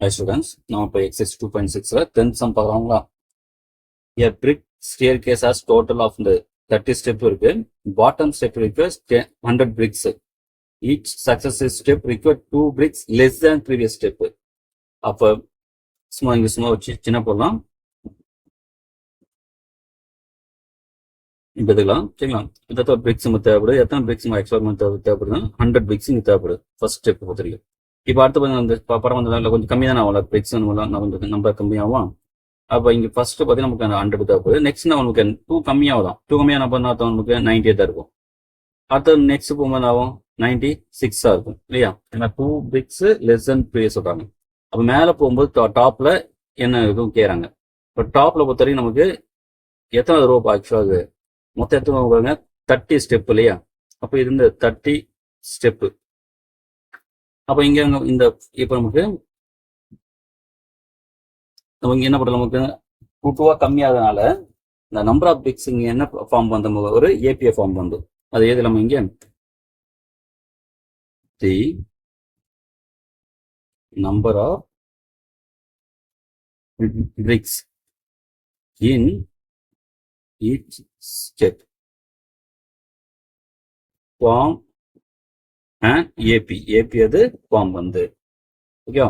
Hi students, now by exercise 2.6 10th sum பார்க்கலாங்களா? A brick staircase has total of the 30 step இருக்கு. Bottom step requires 100 bricks. Each successive step requires 2 bricks less than previous step. அப்ப சும்மா வச்சு சின்ன போடலாம். இப்ப எடுக்கலாம் சரிங்களா? இதை பிரிக்ஸ் தேவைப்படுது. எத்தனை பிரிக்ஸ் எக்ஸ்பெரிமெண்ட் தேவைப்படுதுன்னா 100 பிரிக்ஸ் இங்கே தேவைப்படுது ஃபர்ஸ்ட் ஸ்டெப் பொறுத்தவரைக்கும். இப்போ அடுத்து பார்த்தீங்கன்னா படம் வந்ததால கொஞ்சம் கம்மி தான் ஆகல பிரிக்ஸ் நம்பர் கம்மியாகும். அப்போ இங்கே ஃபர்ஸ்ட் பார்த்தீங்கன்னா நமக்கு அந்த 100 தேவைப்படுது. நெக்ஸ்ட் நமக்கு 2 கம்மியாகலாம். 2 கம்மியான பண்ணா நமக்கு 98 தான் இருக்கும். அடுத்தது நெக்ஸ்ட் போகும்போது ஆகும் 96 இருக்கும் இல்லையா? ஏன்னா 2 பிரிக்ஸ் லெஸ் தென் ப்ரீவியஸ் சொல்றாங்க. அப்போ மேலே போகும்போது டாப்ல என்ன இதுவும் கேட்குறாங்க. இப்போ டாப்ல பொறுத்தவரைக்கும் நமக்கு எத்தனை ரோ ஆக்சுவலாக மொத்தம் எத்தனை பாருங்க 30 ஸ்டெப் இல்லையா? அப்போ இது இந்த 30 ஸ்டெப்பு. அப்போ இங்க இந்த இப்போ நமக்கு என்ன பண்ணலாம், நமக்கு 2 கம்மியாதனால இந்த நம்பர் ஆஃப் பிக்ஸ் இங்க என்ன ஃபார்ம் வந்து ஒரு ஏபிஏ ஃபார்ம் வந்து அது எது நம்ம இங்க the number of bricks in each step form and AP அது form வந்து ஓகே.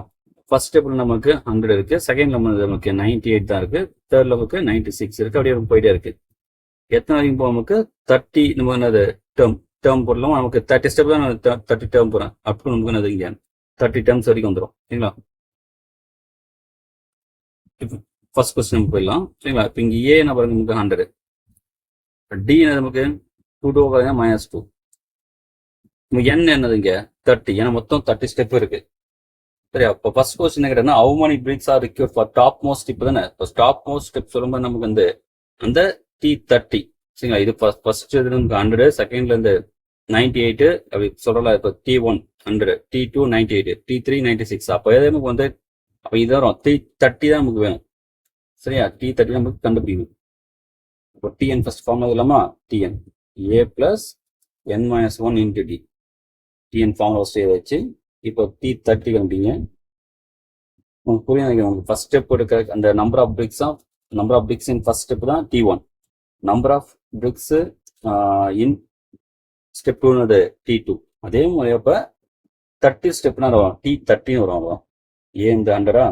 ஃபர்ஸ்ட் ஸ்டெப்ல நமக்கு 100 இருக்கு, செகண்ட்ல நமக்கு 98 தான் இருக்கு, தேர்ட்ல நமக்கு 96 இருக்கு. அப்படியே போயிட்டே இருக்கு. எத்தனை வரைக்கும் போகும் நமக்கு 30 நம்ம என்னது டேர்ம் போடலாம். நமக்கு 30 ஸ்டெப் தான் 30 டேர்ம் போறேன். அப்போ நமக்கு என்னது இங்க 30 டேர்ம்ஸ் வரைக்கும் வந்துடும் சரிங்களா? ஃபர்ஸ்ட் கொஸ்டின் போயிடலாம் சரிங்களா? இப்போ இங்க ஏ என்ன பாருங்க நமக்கு 100, டி என்னது நமக்கு 2 -2, n என்னது இங்க 30, ஏன்னா மொத்தம் 30 ஸ்டெப் இருக்கு சரியா? இப்போ ஃபர்ஸ்ட் கொஸ்டின் என்ன கேட்டா how many bricks are required for top most step தானே. இப்போ டாப் மோஸ்ட் ஸ்டெப் சொல்லும்போது நமக்கு வந்து அந்த T30 சரிங்களா? இது ஃபர்ஸ்ட் இது நமக்கு 100, செகண்ட்ல இருந்து 98 அப்படி சொல்லலாம். இப்போ T1 100, T2 98, T3 96. அப்போ எது நமக்கு வந்து அப்போ இது வரும் T30 தான் நமக்கு வேணும் சரியா? T30 நமக்கு கண்டுபிடிக்கணும். இப்போ Tn ஃபர்ஸ்ட் ஃபார்முலா இல்லாமா Tn A plus n minus 1 into D. Tn formula first வச்சு இப்போ T30 கண்டுபிடிங்க. உங்களுக்கு புரியும் நினைக்கிறேன். உங்களுக்கு ஃபர்ஸ்ட் ஸ்டெப் எடுக்கிற அந்த number of bricks in first step தான் T1. Number of bricks in step 2 T2. அதே மாதிரி அப்போ 30 ஸ்டெப்னா வரும் T30 வரும். ஏ இந்த 100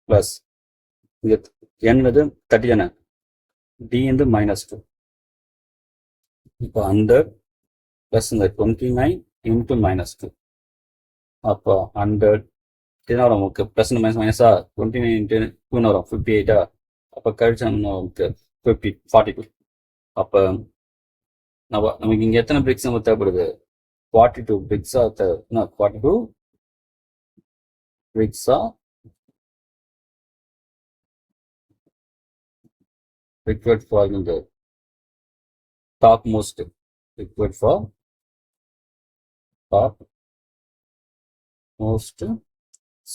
பிளஸ் இங்க என்னது 30 தானே, டி வந்து -2. இப்போ 100 பிளஸ் இந்த 29 இன்ட்டு -2. அப்போ 100 என்ன வரும் நமக்கு பிளஸ் மைனஸா 29 இன்ட்டு 2 வரும் 58. அப்போ கழிச்சா நமக்கு 42. அப்போ நமக்கு இங்கே எத்தனை பிரிக்ஸ் நமக்கு தேவைப்படுது? 42 பிரிக்ஸா 42 பிரிக்ஸா required for the topmost step. Required for topmost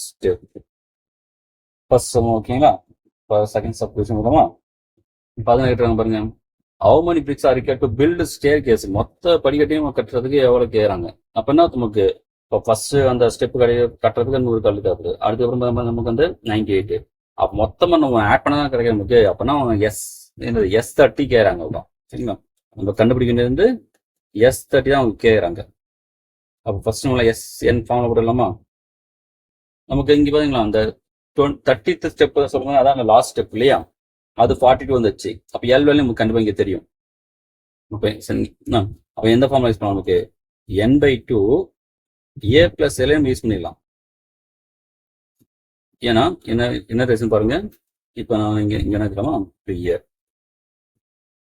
step. First sum ஓகேங்களா? செகண்ட் சப்டிவிஷன் வருமா? 18 பாருங்க. how many bricks are required to build staircase? மொத்த படிக்கட்டையும் கட்டுறதுக்கு எவ்வளவு கேட்கறாங்க? அப்பன்னா நமக்கு இப்போ ஃபர்ஸ்ட் அந்த ஸ்டெப் கட்டுறதுக்கு 100 கல் தேவைப்படுது. அதுக்கப்புறம் நமக்கு வந்து 98. அப்போ மொத்தமா நம்ம ஆட் பண்ண தான் கிடைக்கும் நமக்கு. அப்பனா S30 கேட்கறாங்க அவ்வளோ சரிங்களா? நம்ம கண்டுபிடிக்க வேண்டியது S30 தான் அவங்க கேட்கறாங்க. அப்போ ஃபர்ஸ்ட் நம்மள SN ஃபார்ம்ல போடலாமா? நமக்கு இங்க பாத்தீங்களா அந்த 30th ஸ்டெப் சொல்லுங்க, அதான் லாஸ்ட் ஸ்டெப் இல்லையா? அது 42 வந்துச்சு. அப்போ L வேல்யூ நமக்கு கண்டிப்பா இங்க தெரியும். அப்போ எந்த ஃபார்ம்ல யூஸ் பண்ணலாம்? நமக்கு n/2 A plus L use பண்ணிடலாம். ஏன்னா என்ன ரீசன் பாருங்க. இப்போ நான் இங்க என்ன இருக்கலாமா?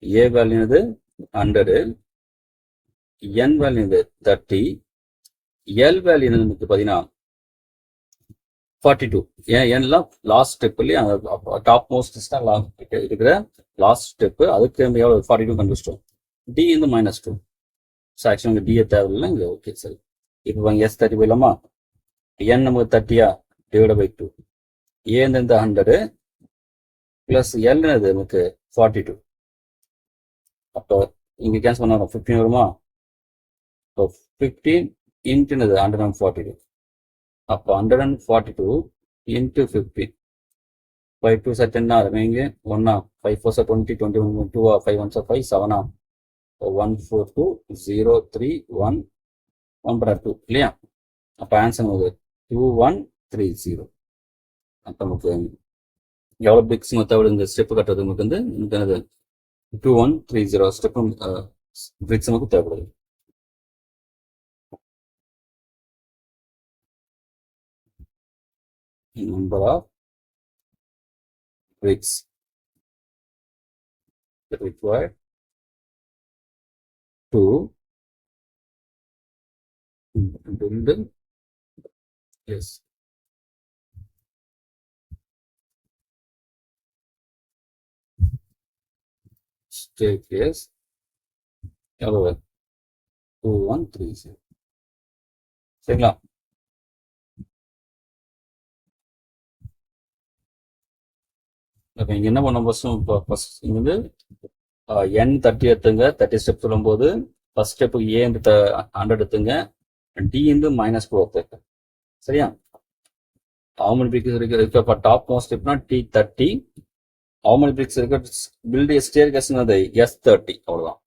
A value 100, n value 30, L value நமக்கு பார்த்தீங்கன்னா 42. ஏன்லாம் லாஸ்ட் ஸ்டெப் இல்லையா? டாப் மோஸ்ட் இருக்கிற லாஸ்ட் ஸ்டெப். அதுக்கு எவ்வளவு 42 கண்டுபிடிச்சிட்டோம். டி வந்து -2. ஸோ ஆக்சுவலி டிஏ தேவையில்லை இங்கே. ஓகே சரி. இப்போ S30 போயிடலாமா? n நமக்கு 30 டிவைட் பை 2. ஏ இந்த 100 பிளஸ் L நமக்கு 42. அப்போ இங்க கேன்சல் பண்ண 15 வருமா? இப்போ 15 இன்ட்டு 142. அப்போ 142 into 50. 5 2 are 10 are remaining 1 5 4 are 20 21 2 are 5 1 are 5 7 are 1 4 2 0 3 1 1 bar 2 இல்லையா அப்ப ஆன்சர் வந்து 2130 அப்ப நமக்கு எவ்வளவு பிக்ஸ் தேவைப்படுது இந்த ஸ்டெப் கட்டுறது நமக்கு வந்து என்னது 2130 ஸ்டெப் பிக்ஸ் நமக்கு தேவைப்படுது number of bricks required to build yes staircase எவ்வளவு 2130 சரிங்களா இங்க என்ன பண்ண ஃபர்ஸ்ட் இங்க வந்து n 30 எடுத்துங்க 30 ஸ்டெப் சொல்லும்போது ஃபர்ஸ்ட் ஸ்டெப் a 100 எடுத்துங்க d -2 எடுத்துங்க சரியா how many bricks இருக்கு அப்ப top most ஸ்டெப்னா t 30 how many bricks இருக்கு build a staircase s 30 அவ்வளவுதான்